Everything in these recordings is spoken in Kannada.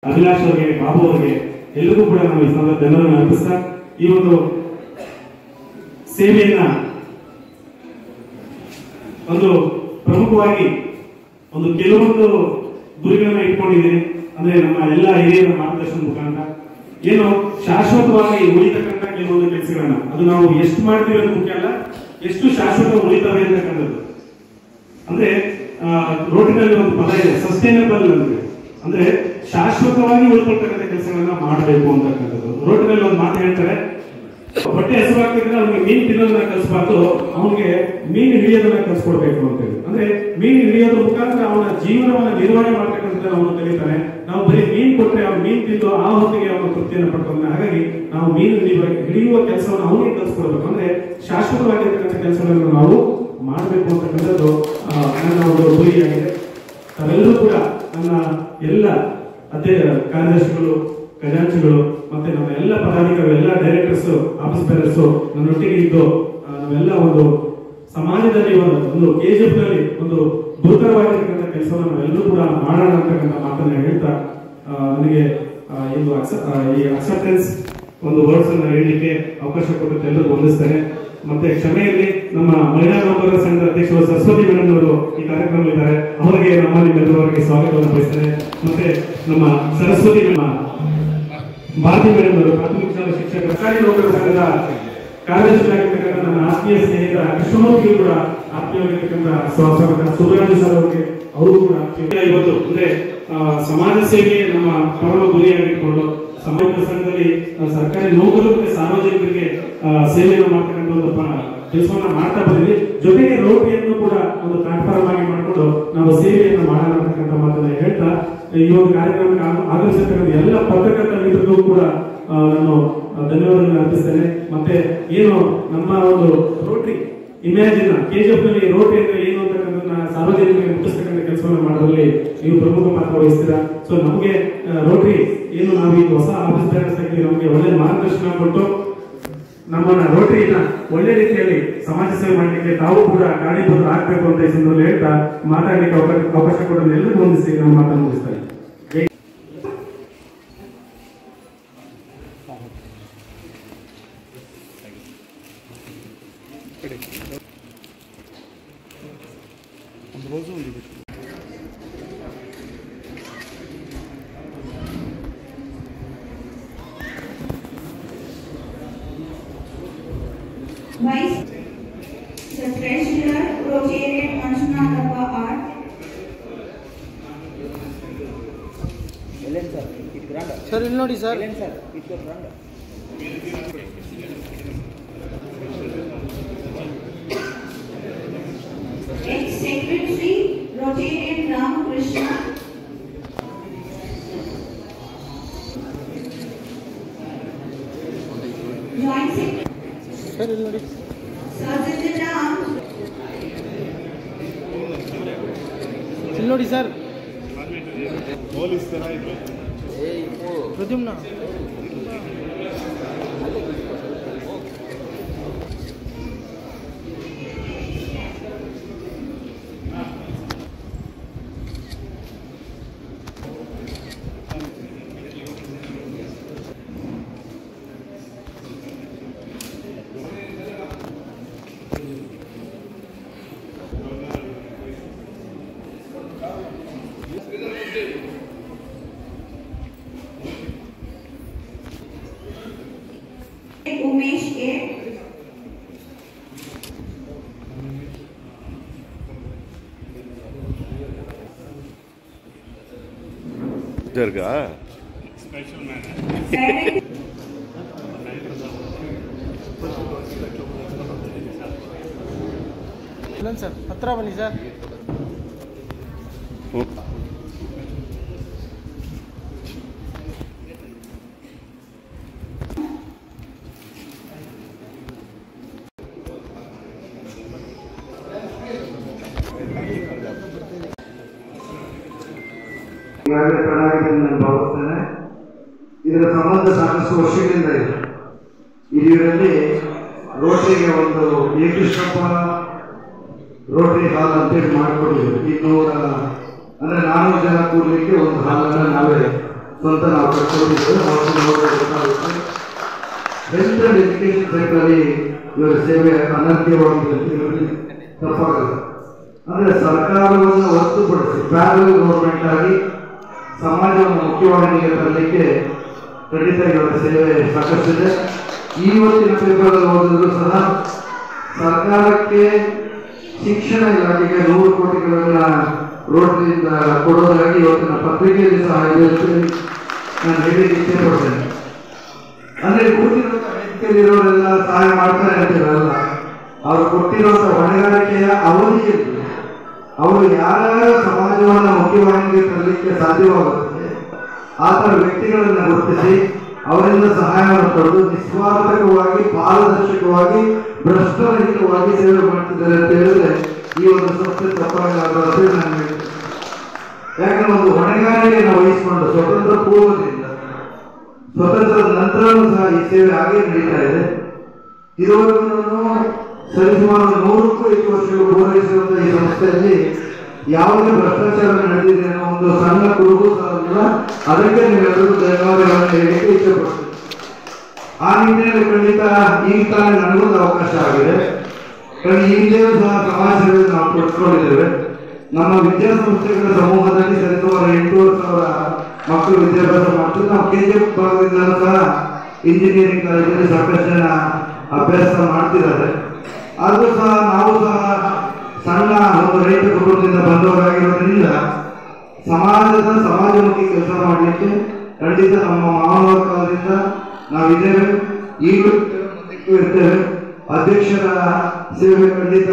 ಅಭಿಲಾಷ್ ಅವರಿಗೆ, ಬಾಬು ಅವರಿಗೆ ಎಲ್ಲರಿಗೂ ಕೂಡ ನಾವು ಈ ಸಂದರ್ಭ ಧನ್ಯವಾದ ಅರ್ಪಿಸ್ತಾ ಈ ಒಂದು ಸೇವೆಯನ್ನ ಒಂದು ಪ್ರಮುಖವಾಗಿ ಒಂದು ಕೆಲವೊಂದು ಗುರಿಗಳನ್ನ ಇಟ್ಕೊಂಡಿದ್ದೀನಿ. ಅಂದ್ರೆ ನಮ್ಮ ಎಲ್ಲ ಹಿರಿಯರ ಮಾರ್ಗದರ್ಶನ ಮುಖಾಂತರ ಏನು ಶಾಶ್ವತವಾಗಿ ಉಳಿತಕ್ಕಂಥ ಕೆಲವೊಂದು ಕೆಲಸಗಳನ್ನ ಅದು ನಾವು ಎಷ್ಟು ಮಾಡ್ತೀವಿ ಅನ್ನೋದು ಮುಖ್ಯ ಅಲ್ಲ, ಎಷ್ಟು ಶಾಶ್ವತ ಉಳಿತವೆ ಅಂತಕ್ಕಂಥದ್ದು. ಅಂದ್ರೆ ರೋಟಿನಲ್ಲಿ ಒಂದು ಪದ ಇದೆ, ಸಸ್ಟೈನಬಲ್ ಅಂದ್ರೆ ಅಂದ್ರೆ ಶಾಶ್ವತವಾಗಿ ಉಳ್ಕೊಳ್ತಕ್ಕಂಥ ಕೆಲಸಗಳನ್ನ ಮಾಡಬೇಕು ಅಂತಕ್ಕಂಥದ್ದು. ರೋಟಿನಲ್ಲಿ ಒಂದು ಮಾತು ಹೇಳ್ತಾರೆ, ಹೊಟ್ಟೆ ಹಸುವಾಗ್ತಿದ್ರೆ ಅವ್ನಿಗೆ ಮೀನು ತಿನ್ನೋದನ್ನ ಕಲಿಸಬಾರ್ದು, ಅವನಿಗೆ ಮೀನು ಹಿಡಿಯೋದನ್ನ ಕಲಿಸ್ಕೊಡ್ಬೇಕು ಅಂತ ಹೇಳಿ. ಅಂದ್ರೆ ಮೀನು ಹಿಡಿಯೋದ್ರ ಮುಖಾಂತರ ಅವನ ಜೀವನವನ್ನ ನಿರ್ವಹಣೆ ಮಾಡ್ತಕ್ಕಂಥ ಅವನು ಕಲಿತಾನೆ. ನಾವು ಬರೀ ಮೀನು ಕೊಟ್ರೆ ಅವ್ನು ಮೀನು ತಿಂದು ಆ ಹೊತ್ತಿಗೆ ಅವನ ತೃಪ್ತಿಯನ್ನು ಪಡ್ಕೊಂಡ. ಹಾಗಾಗಿ ನಾವು ಮೀನು ಹಿಡಿಯುವ ಕೆಲಸವನ್ನು ಅವನಿಗೆ ಕಲಿಸ್ಕೊಡ್ಬೇಕು. ಅಂದ್ರೆ ಶಾಶ್ವತವಾಗಿರ್ತಕ್ಕಂಥ ಕೆಲಸಗಳನ್ನು ನಾವು ಮಾಡಬೇಕು ಅಂತಕ್ಕಂಥದ್ದು ನನ್ನ ಒಂದು ಗುರಿಯಾಗಿದೆ. ತಾವೆಲ್ಲರೂ ಕೂಡ ನನ್ನ ಎಲ್ಲ ಕಾರ್ಯದರ್ಶಿಗಳು, ಖಜಾಂಚಿಗಳು ಮತ್ತೆ ನಮ್ಮ ಎಲ್ಲ ಪದಾಧಿಕಾರಿಗಳು, ಎಲ್ಲ ಡೈರೆಕ್ಟರ್ಸ್, ಆಫೀಸ್ ಬೇರರ್ಸ್ ನನ್ನೊಟ್ಟಿಗೆ ಇದ್ದು ನಾವೆಲ್ಲ ಒಂದು ಸಮಾಜದಲ್ಲಿ ಒಂದು ಕೆಜಿಎಫ್ ನಲ್ಲಿ ಒಂದು ಗುರುತರವಾಗಿರ್ತಕ್ಕಂಥ ಕೆಲಸವನ್ನು ನಾವೆಲ್ಲರೂ ಕೂಡ ಮಾಡೋಣ ಅಂತಕ್ಕಂಥ ಮಾತನ್ನ ಹೇಳ್ತಾ ನನಗೆ ಈ ಅಕ್ಸೆಪ್ಟೆನ್ಸ್ ಒಂದು ವರ್ಡ್ಸ್ ಅನ್ನ ಹೇಳಲಿಕ್ಕೆ ಅವಕಾಶ ಕೊಟ್ಟು ಎಲ್ಲರಿಗೂ ವಂದಿಸ್ತೇನೆ. ಮತ್ತೆ ಕ್ಷಮೆಯಲ್ಲಿ ನಮ್ಮ ಮಹಿಳಾ ನೌಕರರ ಸಂಘದ ಅಧ್ಯಕ್ಷರು ಸರಸ್ವತಿ ಮೇಡಮ್ ಅವರು ಈ ಕಾರ್ಯಕ್ರಮದಲ್ಲಿದ್ದಾರೆ. ಅವರಿಗೆ ನಿಮ್ಮೆಲ್ಲರವರಿಗೆ ಸ್ವಾಗತವನ್ನು ಬಯಸ್ತೇನೆ. ಮತ್ತೆ ನಮ್ಮ ಸರಸ್ವತಿ ಭಾರತಿ ಮೇಡಮ್ ಅವರು ಪ್ರಾಥಮಿಕ ಶಾಲಾ ಶಿಕ್ಷಕ ಸರ್ಕಾರಿ ನೌಕರರ ಸಂಘದ ಕಾರ್ಯದರ್ಶಿಯಾಗಿರ್ತಕ್ಕಂಥ ನನ್ನ ಆತ್ಮೀಯ ಸ್ನೇಹಿತ ಕೃಷ್ಣಮೂರ್ತಿ ಕೂಡ ಆತ್ಮೀಯವಾಗಿರ್ತಕ್ಕಂಥ ಸ್ವಾಗತ. ಸುಬ್ರಾಜ್ ಸರ್ ಅವರಿಗೆ ಅವರು ಕೂಡ ಇವತ್ತು ಅಂದ್ರೆ ಸಮಾಜ ಸೇವೆ ನಮ್ಮ ಪರಮ ಗುರಿಯಾಗಿಟ್ಕೊಂಡು ಸಮಾಜ ಸಂಘದಲ್ಲಿ ಸರ್ಕಾರಿ ನೌಕರರು ಮತ್ತೆ ಸಾರ್ವಜನಿಕರಿಗೆ ಸೇವೆಯನ್ನು ಮಾಡ್ತಕ್ಕಂಥ ಒಂದು ಕೆಲಸವನ್ನ ಮಾಡ್ತಾ ಬಂದಿದ್ವಿ. ಜೊತೆಗೆ ರೋಟಿಯನ್ನು ಕೂಡ ಒಂದು ಪ್ಲಾಟ್ಫಾರ್ಮ್ ಆಗಿ ಮಾಡಿಕೊಂಡು ನಾವು ಸೇವೆಯನ್ನು ಮಾಡೋಣ ಅಂತಕ್ಕಂಥ ಮಾತನ್ನ ಹೇಳ್ತಾ ಈ ಒಂದು ಕಾರ್ಯಕ್ರಮಕ್ಕೆ ಆಗಮಿಸಿರ್ತಕ್ಕಂಥ ಎಲ್ಲ ಪತ್ರಕರ್ತ ಮಿತ್ರರಿಗೂ ಕೂಡ ನಾನು ಧನ್ಯವಾದಗಳನ್ನು ಅರ್ಪಿಸ್ತೇನೆ. ಮತ್ತೆ ಏನು ನಮ್ಮ ಒಂದು ರೋಟರಿ ಇಮ್ಯಾಜಿನ್ ಕೆಜಿಎಫ್ ನಲ್ಲಿ ರೋಟರಿ ಅಂದ್ರೆ ಏನು ಅಂತಕ್ಕಂಥದ್ದನ್ನ ಸಾರ್ವಜನಿಕರಿಗೆ ಮುಟ್ಟಿಸ್ತಕ್ಕಂಥ ಕೆಲಸವನ್ನು ಮಾಡೋದ್ರಲ್ಲಿ ನೀವು ಪ್ರಮುಖ ಪಾತ್ರ ವಹಿಸ್ತೀರಾ. ಸೊ ನಮಗೆ ರೋಟರಿ ಏನು ನಾವು ಈಗ ಹೊಸ ಆಫೀಸ್ ಬೇರರ್ಸ್ ಆಗಿ ನಮಗೆ ಒಳ್ಳೆ ಮಾರ್ಗದರ್ಶನ ಕೊಟ್ಟು ನಮ್ಮನ್ನ ರೋಟರಿನ ಒಳ್ಳೆ ರೀತಿಯಲ್ಲಿ ಸಮಾಜ ಸೇವೆ ಮಾಡಲಿಕ್ಕೆ ತಾವು ಕೂಡ ಕಾರಣೀಭೂತರು ಆಗ್ಬೇಕು ಅಂತ ಈ ಸಂದರ್ಭದಲ್ಲಿ ಹೇಳ್ತಾ ಮಾತಾಡಲಿಕ್ಕೆ ಅವಕಾಶ ಕೊಡಲು ಎಲ್ಲರಿಗೂ ಹೊಂದಿಸಿ ನಾನು ಮಾತನ್ನು ಮುಗಿಸ್ತೇನೆ. Vice the Treasurer, Rotarian Manjunatha Art. Sir, ಇಲ್ಲಿ ನೋಡಿ sir. Ex-Secretary, Rotarian Ramakrishna. Joint Secretary. Sir ಇಲ್ಲಿ ನೋಡಿ. ಇಲ್ಲಿ ನೋಡಿ sir. Pradyumna Umesh A. Durga. Special man. Sir ಹತ್ರ ಬನ್ನಿ ಸರ್. ಈಗಾಗಲೇ ಪ್ರಣಾಳಿಕೆ ನಾನು ಭಾವಿಸ್ತೇನೆ. ಇದರ ಸಂಬಂಧ ಸಾಕಷ್ಟು ವರ್ಷಗಳಿಂದ ಇದೆ. ಇದರಲ್ಲಿ ರೋಟರಿಗೆ ಒಂದು ಏಕೃಷ್ಣಪ್ಪ ರೋಟರಿ ಹಾಲ್ ಅಂತೇಳಿ ಮಾಡಿಕೊಟ್ಟಿದ್ರು. 200 ಅಂದ್ರೆ 400 ಜನ ಕೂರ್ಲಿಕ್ಕೆ ಒಂದು ಹಾಲನ್ನು ನಾವೇ ಸ್ವಂತ ನಾವು ಕಟ್ಕೊಂಡಿದ್ದೇವೆ. ಹೆಲ್ತ್ ಅಂಡ್ ಎಜುಕೇಶನ್ ಸೆಕ್ಟರಲ್ಲಿ ಇವರ ಸೇವೆ ಅನಂತ್ಯವಾಗಿದೆ, ತಪ್ಪಾಗಲ್ಲ. ಅಂದರೆ ಸರ್ಕಾರವನ್ನು ಹೊರತುಪಡಿಸಿ ಪ್ಯಾರಲ್ ಗೌರ್ಮೆಂಟ್ ಆಗಿ ಸಮಾಜವನ್ನು ಮುಖ್ಯವಾಹಿನಿಗೆ ತರಲಿಕ್ಕೆ ಖಂಡಿತ ಇವರ ಸೇವೆ ಸಾಕಷ್ಟಿದೆ. ಇವತ್ತಿನ ಪೇಪರಲ್ಲಿ ಓದಿದ್ರು ಸಹ ಸರ್ಕಾರಕ್ಕೆ ಶಿಕ್ಷಣ ಇಲಾಖೆಗೆ 100 ಕೋಟಿಗಳನ್ನ ರೋಟರಿಯಿಂದ ಕೊಡೋದಾಗಿ ಇವತ್ತಿನ ಪತ್ರಿಕೆಯಲ್ಲಿ ಸಹ ಇದೆ ಅಂತ ನಾನು ಹೇಳಿಕ್ಕೆ ಇಷ್ಟಪಡ್ತೇನೆ. ಅಂದರೆ ಕೂತಿರೋರೆಲ್ಲ ಸಹಾಯ ಮಾಡ್ತಾರೆ ಅಂತಿರಲ್ಲ, ಅವರು ಕೊಟ್ಟಿರುವಂಥ ಹೊಣೆಗಾರಿಕೆಯ ಅವಧಿಯಲ್ಲಿ ಅವರು ಯಾರ್ಯಾರ ಸಮಾಜವನ್ನು ಮುಖ್ಯವಾಹಿನಿಗೆ ತರಲಿಕ್ಕೆ ಸಾಧ್ಯವಾಗುತ್ತದೆ ಆ ಥರ ವ್ಯಕ್ತಿಗಳನ್ನು ಗುರುತಿಸಿ ಅವರಿಂದ ಸಹಾಯವನ್ನು ಪಡೆದು ನಿಸ್ವಾರ್ಥಕವಾಗಿ ಪಾರದರ್ಶಕವಾಗಿ ಭ್ರಷ್ಟರಹಿತವಾಗಿ ಸೇವೆ ಮಾಡ್ತಿದ್ದಾರೆ ಅಂತ ಹೇಳಿದ್ರೆ ಈ ಒಂದು ಸಂಸ್ಥೆ ತಪ್ಪಾಗಲಾರದು ನಾನು ಹೇಳ್ತೇನೆ. ಯಾಕಂದ್ರೆ ಒಂದು ಹೊಣೆಗಾರಿಕೆಯನ್ನು ವಹಿಸಿಕೊಂಡು ಸ್ವತಂತ್ರ ಪೂರ್ವದಿಂದ ಸ್ವತಂತ್ರದ ನಂತರವೂ ಸಹ ಈ ಸೇವೆ ಹಾಗೆ ನಡೀತಾ ಇದೆ. ಇದುವರೆಗೂ ಸರಿಸುಮಾರು 100ಕ್ಕೂ ಹೆಚ್ಚು ವರ್ಷಗಳು ಪೂರೈಸಿರುವಂತಹ ಈ ಸಂಸ್ಥೆಯಲ್ಲಿ ಯಾವುದೇ ಭ್ರಷ್ಟಾಚಾರ ನಡೆದಿದೆ ಅನ್ನೋ ಒಂದು ಸಣ್ಣ ಕುರುಹು ಸಹ ಇಲ್ಲ. ಅದಕ್ಕೆ ನೀವೆಲ್ಲರೂ ಧನ್ಯವಾದಗಳನ್ನು ಹೇಳಲಿಕ್ಕೆ ಇಷ್ಟಪಡ್ತೀನಿ. ಆ ನಿಟ್ಟಿನಲ್ಲಿ ಖಂಡಿತ ಈಗ ತಾನೇ ನನಗೊಂದು ಅವಕಾಶ ಆಗಿದೆ. ಹಿಂದೆಯೂ ಸಹ ಸಮಾಜ ಸೇವೆ ನಾವು ಪಡೆದುಕೊಂಡಿದ್ದೇವೆ. ನಮ್ಮ ವಿದ್ಯಾಸಂಸ್ಥೆಗಳ ಸಮೂಹದಲ್ಲಿ ಸರಿಸುಮಾರು 8,500 ಮಕ್ಕಳು ವಿದ್ಯಾಭ್ಯಾಸ ಮಾಡ್ತಾರೆ. ನಾವು KGF ಭಾಗದಿಂದ ಸಹ ಇಂಜಿನಿಯರಿಂಗ್ ಕಾಲೇಜಲ್ಲಿ ಸಾಕಷ್ಟು ಜನ ಅಭ್ಯಾಸ ಮಾಡ್ತಿದ್ದಾರೆ. ಆದರೂ ಸಹ ನಾವು ಸಹ ಸಣ್ಣ ಒಂದು ರೈತ ಕುಟುಂಬದಿಂದ ಬಂದವರಾಗಿರೋದ್ರಿಂದ ಸಮಾಜಮುಖಿ ಕೆಲಸ ಮಾಡಲಿಕ್ಕೆ ಖಂಡಿತ ನಮ್ಮ ಮಾನವ ಕಾಲದಿಂದ ನಾವಿದ್ದೇವೆ, ಈಗಲೂ ಮುಂದಕ್ಕೂ ಇರ್ತೇವೆ. ಅಧ್ಯಕ್ಷರ ಸೇವೆ ಖಂಡಿತ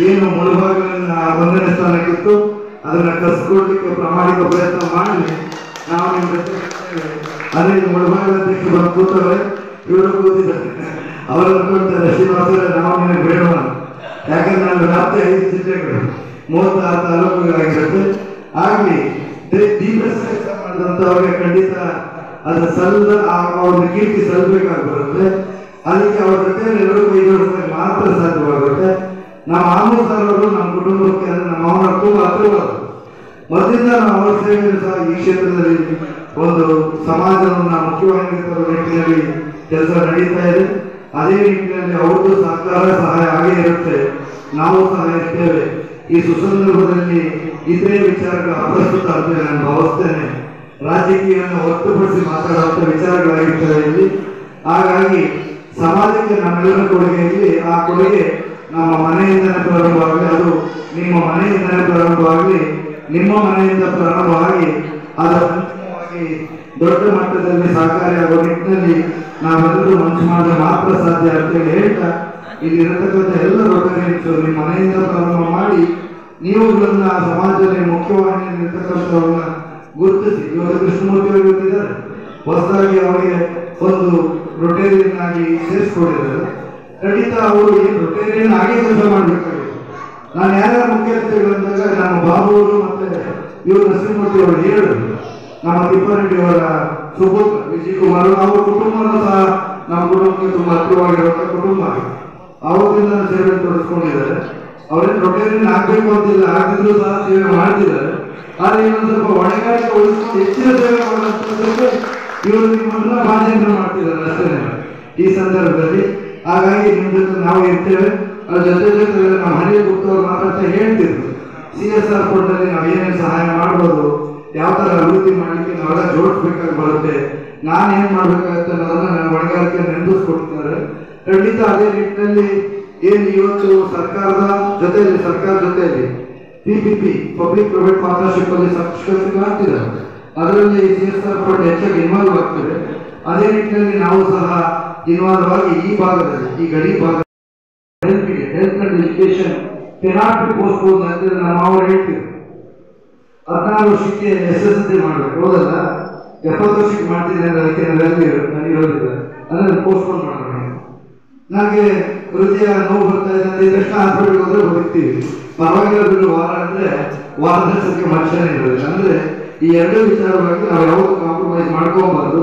ಏನು ಮುಳುಭಾಗಗಳನ್ನ 1ನೇ ಸ್ಥಾನಕ್ಕಿತ್ತು ಅದನ್ನು ಕಸ್ಕೊಡ್ಲಿಕ್ಕೆ ಪ್ರಾಮಾಣಿಕ ಪ್ರಯತ್ನ ಮಾಡಿ ನಾವು ನಿಮ್ಮ ಜೊತೆ ಅದೇ ಮುಳುಭಾಗದ ಅಧ್ಯಕ್ಷರು ಬಂದು ಕೂತವ್ರೆ, ಇವರು ಕೂತಿದ್ದಾರೆ. ಅವರು ಅನ್ಕೊಳ್ತಾರೆ ಶ್ರೀನಿವಾಸರೇ ನಾವು ನಿಮಗೆ ಬೇಡವ, ಯಾಕಂದ್ರೆ ನಾನು ರಾತ್ರಿ 5 ಜಿಲ್ಲೆಗಳು 36 ತಾಲೂಕುಗಳಾಗಿರುತ್ತೆ. ಆಗಲಿ ದೀಪಸ್ ಕೆಲಸ ಮಾಡಿದಂಥವ್ರಿಗೆ ಖಂಡಿತ ಅದರ ಅವ್ರ ಕೀರ್ತಿ ಸಲ್ಲಬೇಕಾಗಿ ಬರುತ್ತೆ. ಅದಕ್ಕೆ ಅವ್ರ ಜೊತೆ ಎಲ್ಲರೂ ಕೈಗೊಳಿಸೋದಕ್ಕೆ ಮಾತ್ರ ಸಾಧ್ಯವಾಗುತ್ತೆ. ನಮ್ಮ ಆಮೂರ್ ಸರ್ ಅವರು ನಮ್ಮ ಕುಟುಂಬಕ್ಕೆ ಅಂದರೆ ನಮ್ಮ ಅವರ ತುಂಬ ಹತ್ತಿರವಾದರು. ಮೊದಲಿಂದ ನಾವು ಅವರ ಸೇವೆಯನ್ನು ಸಹ ಈ ಕ್ಷೇತ್ರದಲ್ಲಿ ಒಂದು ಸಮಾಜವನ್ನು ಮುಖ್ಯವಾಗಿ ತರುವ ನಿಟ್ಟಿನಲ್ಲಿ ಕೆಲಸ ನಡೀತಾ ಇದೆ. ಅದೇ ನಿಟ್ಟಿನಲ್ಲಿ ಅವ್ರದ್ದು ಸಹಕಾರ ಸಹಾಯ ಆಗೇ ಇರುತ್ತೆ, ನಾವು ಸಹ ಇರ್ತೇವೆ. ಈ ಸುಸಂದರ್ಭದಲ್ಲಿ ಇತರೆ ವಿಚಾರಗಳ ಅಪ್ರಸ್ತುತ ಅಂತ ನಾನು ಭಾವಿಸ್ತೇನೆ. ರಾಜಕೀಯವನ್ನು ಹೊರತುಪಡಿಸಿ ಮಾತಾಡುವಂಥ ವಿಚಾರಗಳಾಗಿರ್ತವೆ ಇಲ್ಲಿ. ಹಾಗಾಗಿ ಸಮಾಜಕ್ಕೆ ನಮ್ಮೆಲ್ಲರ ಕೊಡುಗೆಯಲ್ಲಿ ಆ ಕೊಡುಗೆ ನಮ್ಮ ಮನೆಯಿಂದನೇ ಪ್ರಾರಂಭವಾಗಲಿ, ಅದು ನಿಮ್ಮ ಮನೆಯಿಂದನೇ ಪ್ರಾರಂಭವಾಗಲಿ, ನಿಮ್ಮ ಮನೆಯಿಂದ ಪ್ರಾರಂಭವಾಗಿ ಅದರ ಅಂತಿಮವಾಗಿ ದೊಡ್ಡ ಮಟ್ಟದಲ್ಲಿ ಸಹಕಾರಿಯಾಗುವ ನಿಟ್ಟಿನಲ್ಲಿ ನಾವೆಲ್ಲರೂ ಮನಸ್ಸು ಮಾಡಿದ್ರೆ ಮಾತ್ರ ಸಾಧ್ಯ ಅಂತೇಳಿ ಹೇಳ್ತಾ, ಇಲ್ಲಿ ಇರತಕ್ಕಂಥ ಎಲ್ಲ ರೋಟರಿಯನ್ಸ್ ನಿಮ್ಮ ಮನೆಯಿಂದ ಪ್ರಾರಂಭ ಮಾಡಿ ನೀವುಗಳನ್ನ ಸಮಾಜದಲ್ಲಿ ಮುಖ್ಯವಾಹಿನಿಯಲ್ಲಿ ಇರ್ತಕ್ಕಂಥವ್ರನ್ನ ಗುರುತಿಸಿ. ಇವಾಗ ಕೃಷ್ಣಮೂರ್ತಿ ಅವರು ಇದ್ದಾರೆ, ಹೊಸದಾಗಿ ಅವರಿಗೆ ಒಂದು ರೊಟೇರಿಯನ್ ಆಗಿ ಸೇರಿಸ್ಕೊಂಡಿದ್ದಾರೆ. ಖಂಡಿತ ಅವರು ಏನು ರೊಟೇರಿಯನ್ ಆಗಿ ಕೆಲಸ ಮಾಡಬೇಕಾಗಿತ್ತು. ನಾನು ಯಾರ್ಯಾರ ಮುಖ್ಯಸ್ಥರು ಅಂದಾಗ ನಮ್ಮ ಬಾಬು ಅವರು ಮತ್ತೆ ಇವರು ನರಸಿಂಹಮೂರ್ತಿ ಅವರು ಹೇಳಿದ್ರು, ನಮ್ಮ ತಿಪ್ಪಾರೆಡ್ಡಿ ಅವರ ಸುಪುತ್ರ ವಿಜಯ್ ಕುಮಾರ್ ಅವರ ಕುಟುಂಬವನ್ನು ಸಹ ನಮ್ಮ ಕುಟುಂಬಕ್ಕೆ ತುಂಬ ಹತ್ತಿರವಾಗಿರುವಂಥ ಕುಟುಂಬ. ಅವರಿಂದ ಸೇವೆ ತೊಡಗಿಸ್ಕೊಂಡಿದ್ದಾರೆ. ಅವರೇನು ರೊಟೇರಿಯನ್ ಆಗಬೇಕು ಅಂತಿಲ್ಲ, ಆಗಿದ್ರು ಸಹ ಸೇವೆ ಮಾಡ್ತಿದ್ದಾರೆ. ಆದರೆ ಇನ್ನೊಂದು ಸ್ವಲ್ಪ ಹೊಣೆಗಾರಿಕೆ ಉಳಿಸ್ಕೊಂಡು ಹೆಚ್ಚಿನ ಸೇವೆ ಮಾಡುವಂಥದ್ದಕ್ಕೆ ಇವರು ನಿಮ್ಮನ್ನ ಬಾಧ್ಯತೆ ಮಾಡ್ತಿದ್ದಾರೆ ಅಷ್ಟೇ ಈ ಸಂದರ್ಭದಲ್ಲಿ. ಹಾಗಾಗಿ ನಿಮ್ಮ ಜೊತೆ ನಾವು ಇರ್ತೇವೆ. ಅದ್ರ ಜೊತೆ ನಮ್ಮ ಹರಿಯ ಗುಪ್ತವ್ರು ಮಾತಾಡ್ತಾ ಹೇಳ್ತಿದ್ರು, CSR ಫಂಡಲ್ಲಿ ನಾವು ಏನೇನು ಸಹಾಯ ಮಾಡ್ಬೋದು, ಯಾವ ಥರ ಅಭಿವೃದ್ಧಿ ಮಾಡಲಿಕ್ಕೆ ನಾವೆಲ್ಲ ಜೋಡಿಸ್ಬೇಕಾಗಿ ಬರುತ್ತೆ, ನಾನೇನು ಮಾಡಬೇಕಾಗುತ್ತೆ ಅನ್ನೋದನ್ನ ನನ್ನ ಹೊಣೆಗಾರಿಕೆ ನೆನಪಿಸ್ಕೊಡ್ತಿದ್ದಾರೆ. ಖಂಡಿತ ಅದೇ ನಿಟ್ಟಿನಲ್ಲಿ ಏನು ಇವತ್ತು ಸರ್ಕಾರದ ಜೊತೆಯಲ್ಲಿ PPP ಪಬ್ಲಿಕ್ ಪ್ರೈವೇಟ್ ಪಾರ್ಟ್ನರ್ಶಿಪ್ ಅಲ್ಲಿ ಸಾಕಷ್ಟು ಆಗ್ತಿದೆ. ಅದರಲ್ಲಿ CSR ಫಂಡ್ ಹೆಚ್ಚಾಗಿ ಇನ್ವಾಲ್ವ್ ಆಗ್ತದೆ. ಅದೇ ನಿಟ್ಟಿನಲ್ಲಿ ನಾವು ಸಹ ಇನ್ವಾಲ್ವ್ ಆಗಿ ಈ ಭಾಗದಲ್ಲಿ, ಈ ಗಡಿ ಭಾಗ health and education cannot be postpone ಅಂತ ನಮ್ಮ ಅವರು ಹೇಳ್ತೀವಿ. 16 ವರ್ಷಕ್ಕೆ SSLC ಮಾಡಬೇಕು, ಹೌದಲ್ಲ? 70 ವರ್ಷಕ್ಕೆ ಮಾಡ್ತೀನಿ ಅಂದ್ರೆ ಅದಕ್ಕೆ ನನಗಿರೋದಿಲ್ಲ, ಅಂದ್ರೆ ಪೋಸ್ಟ್ಪೋನ್ ಮಾಡೋಣ. ನನಗೆ ಹೃದಯ ನೋವು ಬರ್ತಾ ಇದೆ ಅಂತ ತಕ್ಷಣ ಹಾಸ್ಪಿಟಲ್ಗೆ ಹೋದ್ರೆ ಬದುಕ್ತೀವಿ, ಪರವಾಗಿಲ್ಲ ಬಿಡು ವಾರ ಅಂದ್ರೆ ವಾರದ ಸಂಖ್ಯೆ ಮನುಷ್ಯನೇ ಇರೋದಿಲ್ಲ. ಅಂದ್ರೆ ಈ ಎರಡೂ ವಿಚಾರವಾಗಿ ನಾವು ಯಾವುದು ಕಾಂಪ್ರಮೈಸ್ ಮಾಡ್ಕೋಬಾರ್ದು.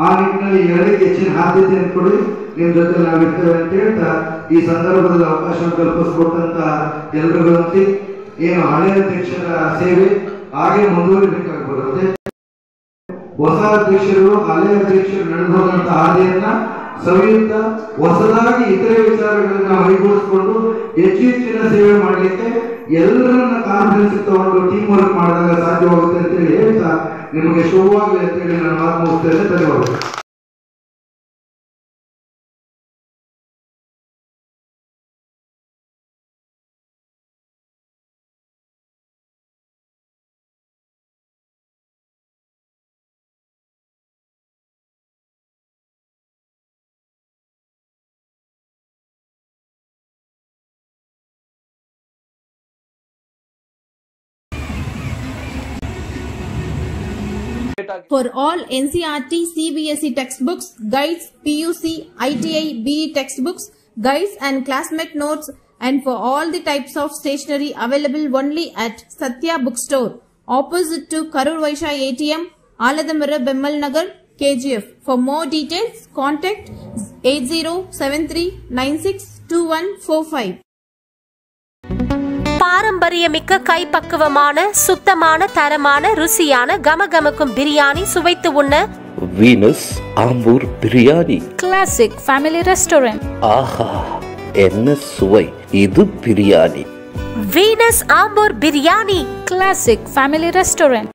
ಆ ನಿಟ್ಟಿನಲ್ಲಿ ಎರಡಕ್ಕೆ ಹೆಚ್ಚಿನ ಆದ್ಯತೆಯನ್ನು ಕೊಡಿ, ನಿಮ್ಮ ಜೊತೆ ನಾವಿರ್ತೇವೆ ಅಂತ ಹೇಳ್ತಾ ಈ ಸಂದರ್ಭದಲ್ಲಿ ಅವಕಾಶ ಕಲ್ಪಿಸ್ಕೊಟ್ಟಂತ ಎಲ್ಲರಿಗೂ ಏನು ಹಳೆಯ ಅಧ್ಯಕ್ಷರ ಸೇವೆ ಹಾಗೆ ಮುಂದುವರಿಬೇಕಾಗಿ ಬರುತ್ತೆ. ಹೊಸ ಅಧ್ಯಕ್ಷರು ಹಳೆಯ ಅಧ್ಯಕ್ಷರು ನಡೆದು ಹೋದಂತ ಹಾದಿಯನ್ನ ಸವಿಯುತ್ತಾ ಹೊಸದಾಗಿ ಇತರೆ ವಿಚಾರಗಳನ್ನ ಮೈಗೂಡಿಸಿಕೊಂಡು ಹೆಚ್ಚಿನ ಸೇವೆ ಮಾಡಲಿಕ್ಕೆ ಎಲ್ಲರನ್ನ ಕಾನ್ಫಿಡೆನ್ಸ್ ತಗೊಂಡು ಟೀಮ್ ವರ್ಕ್ ಮಾಡಿದಾಗ ಸಾಧ್ಯವಾಗುತ್ತೆ ಅಂತೇಳಿ ಹೇಳ್ತಾ ನಿಮಗೆ ಶುಭವಾಗಲಿ ಅಂತೇಳಿ ನಾನು ಮಾತು ಮುಗಿಸ್ತೇನೆ. ಧನ್ಯವಾದಗಳು. For all NCERT, CBSE textbooks, guides, PUC, ITI, BE textbooks, guides and classmate notes, and for all the types of stationery available only at Satya Bookstore, opposite to Karur Vaishya ATM, Aladamara, Bemmal Nagar, KGF. For more details, contact 8073962145. பாரம்பரியமிக்க கைப்பக்குவமான சுத்தமான தரமான ருசியான கமகமக்கும் பிரியாணி சுவைத்து உண்ண Venus Ambur biryani classic family restaurant. ஆஹா, என்ன சுவை! இது biryani. Venus Ambur biryani classic family restaurant.